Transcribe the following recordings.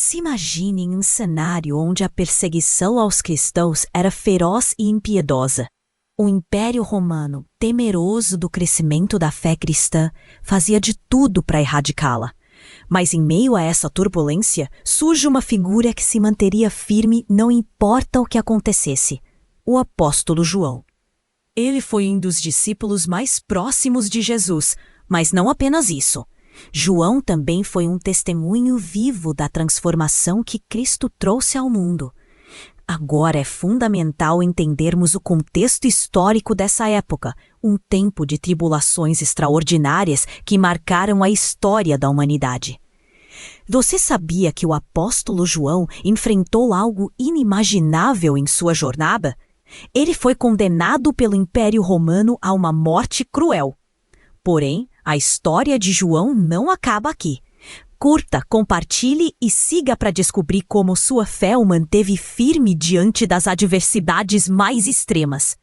Se imagine em um cenário onde a perseguição aos cristãos era feroz e impiedosa. O Império Romano, temeroso do crescimento da fé cristã, fazia de tudo para erradicá-la. Mas em meio a essa turbulência, surge uma figura que se manteria firme não importa o que acontecesse: o apóstolo João. Ele foi um dos discípulos mais próximos de Jesus, mas não apenas isso. João também foi um testemunho vivo da transformação que Cristo trouxe ao mundo. Agora é fundamental entendermos o contexto histórico dessa época, um tempo de tribulações extraordinárias que marcaram a história da humanidade. Você sabia que o apóstolo João enfrentou algo inimaginável em sua jornada? Ele foi condenado pelo Império Romano a uma morte cruel. Porém, a história de João não acaba aqui. Curta, compartilhe e siga para descobrir como sua fé o manteve firme diante das adversidades mais extremas.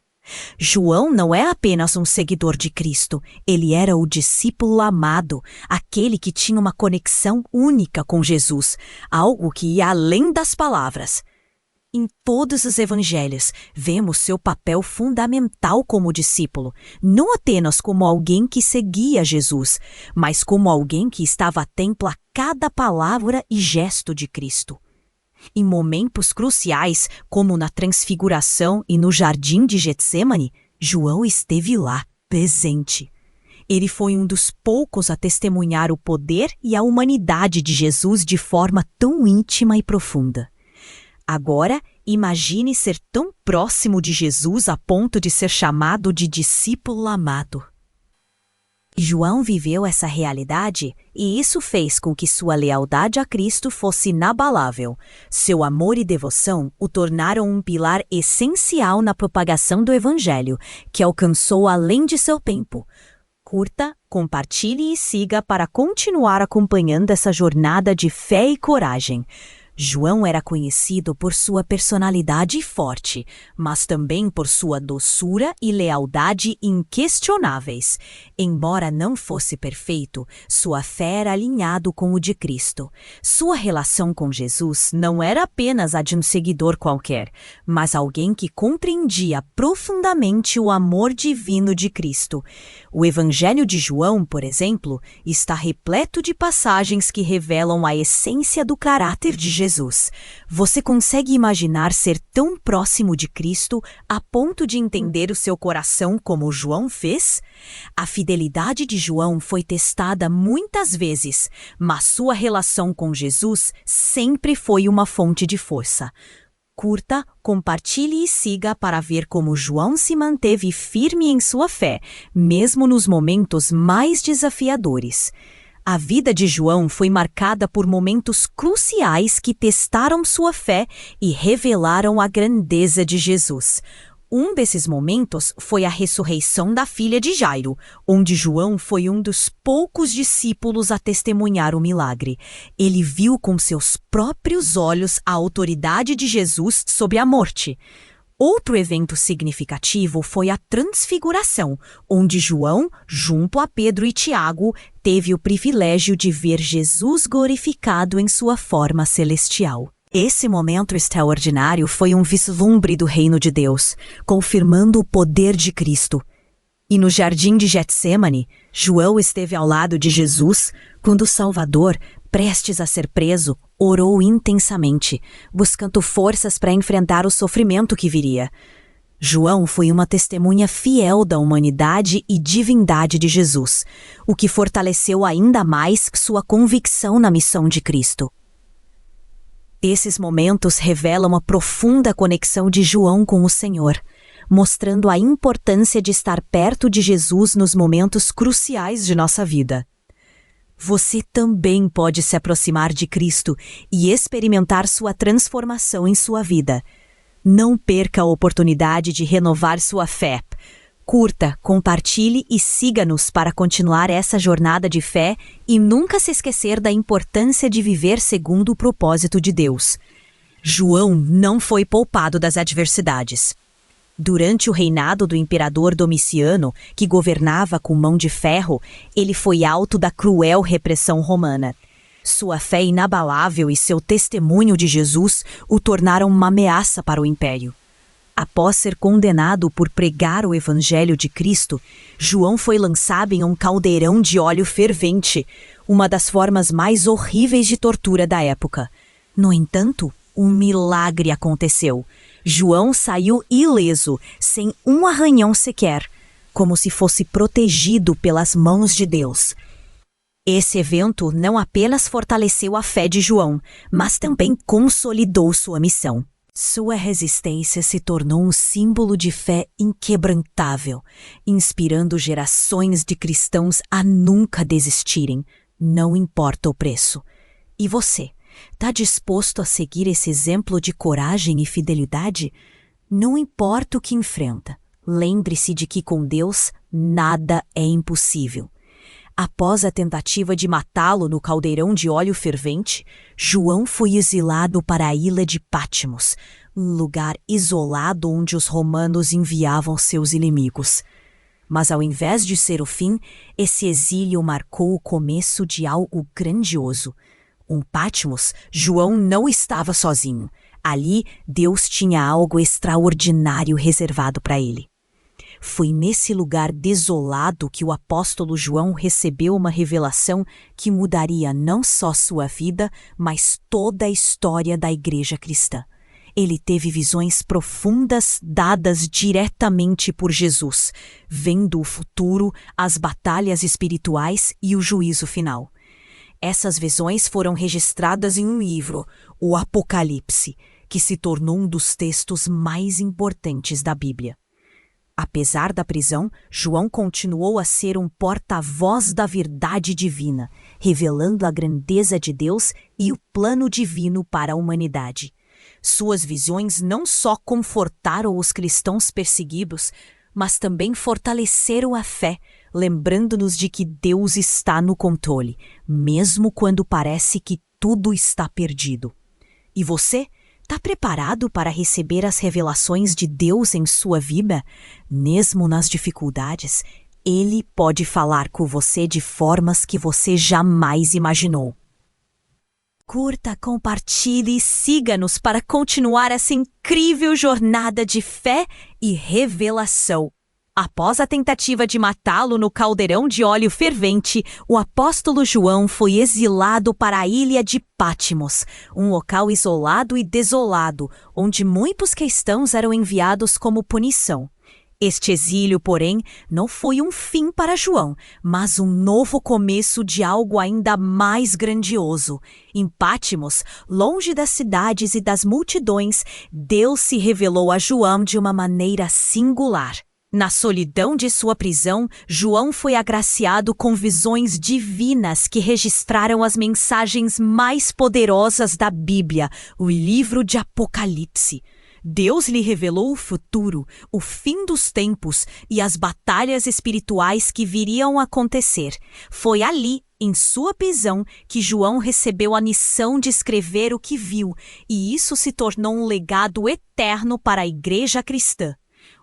João não é apenas um seguidor de Cristo, ele era o discípulo amado, aquele que tinha uma conexão única com Jesus, algo que ia além das palavras. Em todos os evangelhos, vemos seu papel fundamental como discípulo, não apenas como alguém que seguia Jesus, mas como alguém que estava atento a cada palavra e gesto de Cristo. Em momentos cruciais, como na Transfiguração e no Jardim de Getsêmani, João esteve lá, presente. Ele foi um dos poucos a testemunhar o poder e a humanidade de Jesus de forma tão íntima e profunda. Agora, imagine ser tão próximo de Jesus a ponto de ser chamado de discípulo amado. João viveu essa realidade e isso fez com que sua lealdade a Cristo fosse inabalável. Seu amor e devoção o tornaram um pilar essencial na propagação do Evangelho, que alcançou além de seu tempo. Curta, compartilhe e siga para continuar acompanhando essa jornada de fé e coragem. João era conhecido por sua personalidade forte, mas também por sua doçura e lealdade inquestionáveis. Embora não fosse perfeito, sua fé era alinhada com o de Cristo. Sua relação com Jesus não era apenas a de um seguidor qualquer, mas alguém que compreendia profundamente o amor divino de Cristo. O Evangelho de João, por exemplo, está repleto de passagens que revelam a essência do caráter de Jesus. Você consegue imaginar ser tão próximo de Cristo a ponto de entender o seu coração como João fez? A fidelidade de João foi testada muitas vezes, mas sua relação com Jesus sempre foi uma fonte de força. Curta, compartilhe e siga para ver como João se manteve firme em sua fé, mesmo nos momentos mais desafiadores. A vida de João foi marcada por momentos cruciais que testaram sua fé e revelaram a grandeza de Jesus. Um desses momentos foi a ressurreição da filha de Jairo, onde João foi um dos poucos discípulos a testemunhar o milagre. Ele viu com seus próprios olhos a autoridade de Jesus sobre a morte. Outro evento significativo foi a Transfiguração, onde João, junto a Pedro e Tiago, teve o privilégio de ver Jesus glorificado em sua forma celestial. Esse momento extraordinário foi um vislumbre do reino de Deus, confirmando o poder de Cristo. E no Jardim de Getsêmani, João esteve ao lado de Jesus quando o Salvador, prestes a ser preso, orou intensamente, buscando forças para enfrentar o sofrimento que viria. João foi uma testemunha fiel da humanidade e divindade de Jesus, o que fortaleceu ainda mais sua convicção na missão de Cristo. Esses momentos revelam a profunda conexão de João com o Senhor, mostrando a importância de estar perto de Jesus nos momentos cruciais de nossa vida. Você também pode se aproximar de Cristo e experimentar sua transformação em sua vida. Não perca a oportunidade de renovar sua fé. Curta, compartilhe e siga-nos para continuar essa jornada de fé e nunca se esquecer da importância de viver segundo o propósito de Deus. João não foi poupado das adversidades. Durante o reinado do imperador Domiciano, que governava com mão de ferro, ele foi alvo da cruel repressão romana. Sua fé inabalável e seu testemunho de Jesus o tornaram uma ameaça para o império. Após ser condenado por pregar o Evangelho de Cristo, João foi lançado em um caldeirão de óleo fervente, uma das formas mais horríveis de tortura da época. No entanto, um milagre aconteceu. João saiu ileso, sem um arranhão sequer, como se fosse protegido pelas mãos de Deus. Esse evento não apenas fortaleceu a fé de João, mas também consolidou sua missão. Sua resistência se tornou um símbolo de fé inquebrantável, inspirando gerações de cristãos a nunca desistirem, não importa o preço. E você, está disposto a seguir esse exemplo de coragem e fidelidade? Não importa o que enfrenta, lembre-se de que com Deus nada é impossível. Após a tentativa de matá-lo no caldeirão de óleo fervente, João foi exilado para a ilha de Patmos, um lugar isolado onde os romanos enviavam seus inimigos. Mas ao invés de ser o fim, esse exílio marcou o começo de algo grandioso. Em Patmos, João não estava sozinho. Ali, Deus tinha algo extraordinário reservado para ele. Foi nesse lugar desolado que o apóstolo João recebeu uma revelação que mudaria não só sua vida, mas toda a história da igreja cristã. Ele teve visões profundas dadas diretamente por Jesus, vendo o futuro, as batalhas espirituais e o juízo final. Essas visões foram registradas em um livro, o Apocalipse, que se tornou um dos textos mais importantes da Bíblia. Apesar da prisão, João continuou a ser um porta-voz da verdade divina, revelando a grandeza de Deus e o plano divino para a humanidade. Suas visões não só confortaram os cristãos perseguidos, mas também fortaleceram a fé, lembrando-nos de que Deus está no controle, mesmo quando parece que tudo está perdido. E você? Está preparado para receber as revelações de Deus em sua vida? Mesmo nas dificuldades, Ele pode falar com você de formas que você jamais imaginou. Curta, compartilhe e siga-nos para continuar essa incrível jornada de fé e revelação. Após a tentativa de matá-lo no caldeirão de óleo fervente, o apóstolo João foi exilado para a ilha de Patmos, um local isolado e desolado, onde muitos cristãos eram enviados como punição. Este exílio, porém, não foi um fim para João, mas um novo começo de algo ainda mais grandioso. Em Patmos, longe das cidades e das multidões, Deus se revelou a João de uma maneira singular. Na solidão de sua prisão, João foi agraciado com visões divinas que registraram as mensagens mais poderosas da Bíblia, o livro de Apocalipse. Deus lhe revelou o futuro, o fim dos tempos e as batalhas espirituais que viriam a acontecer. Foi ali, em sua prisão, que João recebeu a missão de escrever o que viu, e isso se tornou um legado eterno para a igreja cristã.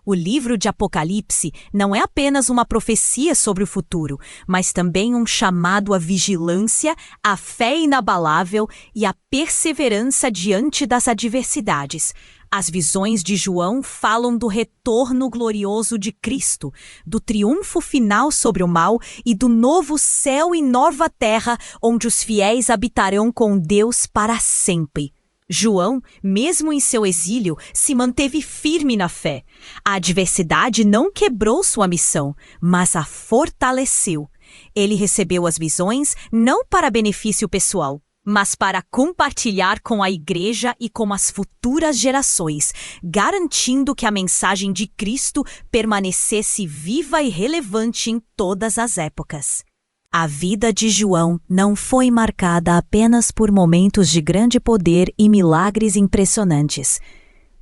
O livro de Apocalipse não é apenas uma profecia sobre o futuro, mas também um chamado à vigilância, à fé inabalável e à perseverança diante das adversidades. As visões de João falam do retorno glorioso de Cristo, do triunfo final sobre o mal e do novo céu e nova terra onde os fiéis habitarão com Deus para sempre. João, mesmo em seu exílio, se manteve firme na fé. A adversidade não quebrou sua missão, mas a fortaleceu. Ele recebeu as visões não para benefício pessoal, mas para compartilhar com a igreja e com as futuras gerações, garantindo que a mensagem de Cristo permanecesse viva e relevante em todas as épocas. A vida de João não foi marcada apenas por momentos de grande poder e milagres impressionantes,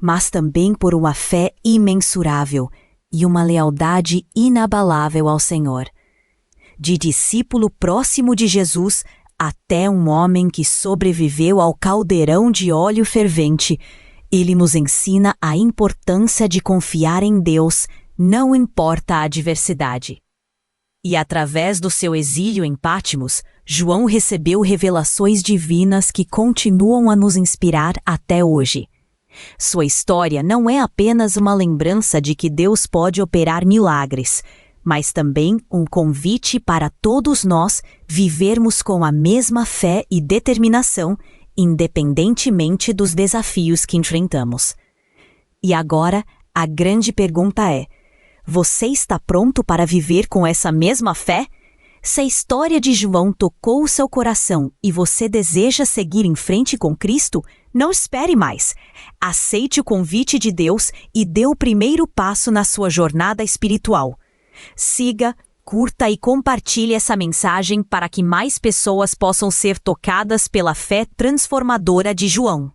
mas também por uma fé imensurável e uma lealdade inabalável ao Senhor. De discípulo próximo de Jesus até um homem que sobreviveu ao caldeirão de óleo fervente, ele nos ensina a importância de confiar em Deus, não importa a adversidade. E através do seu exílio em Patmos, João recebeu revelações divinas que continuam a nos inspirar até hoje. Sua história não é apenas uma lembrança de que Deus pode operar milagres, mas também um convite para todos nós vivermos com a mesma fé e determinação, independentemente dos desafios que enfrentamos. E agora, a grande pergunta é: você está pronto para viver com essa mesma fé? Se a história de João tocou o seu coração e você deseja seguir em frente com Cristo, não espere mais. Aceite o convite de Deus e dê o primeiro passo na sua jornada espiritual. Siga, curta e compartilhe essa mensagem para que mais pessoas possam ser tocadas pela fé transformadora de João.